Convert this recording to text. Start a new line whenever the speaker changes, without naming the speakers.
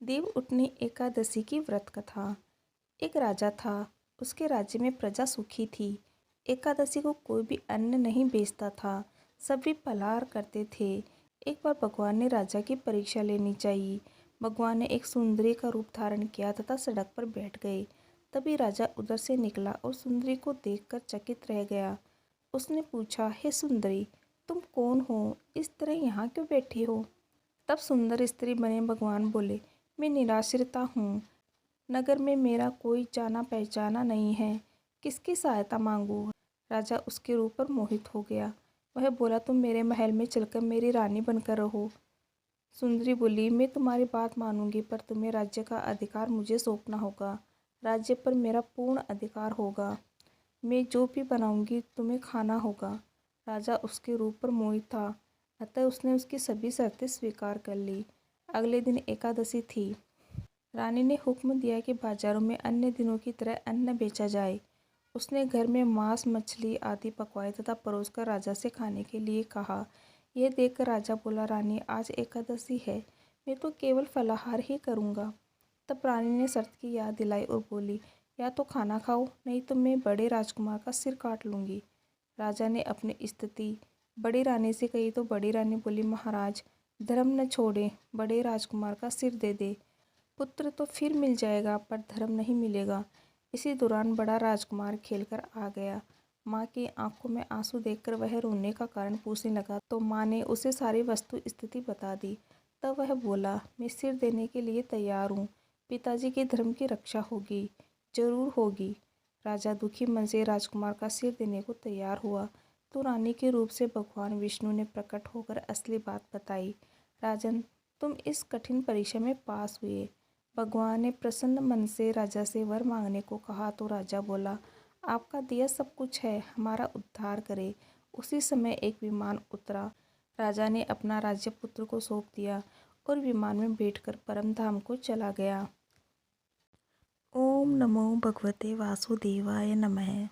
देव उठनी एकादशी की व्रत कथा। एक राजा था। उसके राज्य में प्रजा सुखी थी। एकादशी को कोई भी अन्न नहीं बेचता था। सभी फलाहार करते थे। एक बार भगवान ने राजा की परीक्षा लेनी चाहिए। भगवान ने एक सुंदरी का रूप धारण किया तथा सड़क पर बैठ गए। तभी राजा उधर से निकला और सुंदरी को देखकर चकित रह गया। उसने पूछा, हे सुंदरी, तुम कौन हो? इस तरह यहाँ क्यों बैठी हो? तब सुंदर स्त्री बने भगवान बोले, मैं निराश्रिता हूँ। नगर में मेरा कोई जाना पहचाना नहीं है। किसकी सहायता मांगूं? राजा उसके रूप पर मोहित हो गया। वह बोला, तुम मेरे महल में चलकर मेरी रानी बनकर रहो। सुंदरी बोली, मैं तुम्हारी बात मानूंगी, पर तुम्हें राज्य का अधिकार मुझे सौंपना होगा। राज्य पर मेरा पूर्ण अधिकार होगा। मैं जो भी बनाऊंगी तुम्हें खाना होगा। राजा उसके रूप पर मोहित था, अतः उसने उसकी सभी शर्तें स्वीकार कर ली। अगले दिन एकादशी थी। रानी ने हुक्म दिया कि बाजारों में अन्य दिनों की तरह अन्न बेचा जाए। उसने घर में मांस, मछली आदि पकवाए तथा परोसकर राजा से खाने के लिए कहा। यह देखकर राजा बोला, रानी, आज एकादशी है, मैं तो केवल फलाहार ही करूँगा। तब रानी ने शर्त की याद दिलाई और बोली, या तो खाना खाओ, नहीं तो मैं बड़े राजकुमार का सिर काट लूँगी। राजा ने अपनी स्थिति बड़ी रानी से कही तो बड़ी रानी बोली, महाराज, धर्म न छोड़े, बड़े राजकुमार का सिर दे दे। पुत्र तो फिर मिल जाएगा, पर धर्म नहीं मिलेगा। इसी दौरान बड़ा राजकुमार खेलकर आ गया। माँ की आंखों में आंसू देखकर वह रोने का कारण पूछने लगा तो माँ ने उसे सारी वस्तु स्थिति बता दी। तब वह बोला, मैं सिर देने के लिए तैयार हूँ। पिताजी के धर्म की रक्षा होगी, जरूर होगी। राजा दुखी मन से राजकुमार का सिर देने को तैयार हुआ तो रानी के रूप से भगवान विष्णु ने प्रकट होकर असली बात बताई। राजन, तुम इस कठिन परीक्षा में पास हुए। भगवान ने प्रसन्न मन से राजा से वर मांगने को कहा तो राजा बोला, आपका दिया सब कुछ है, हमारा उद्धार करे। उसी समय एक विमान उतरा। राजा ने अपना राज्य पुत्र को सौंप दिया और विमान में बैठकर परम धाम को चला गया। ओम नमो भगवते वासुदेवाय नमः।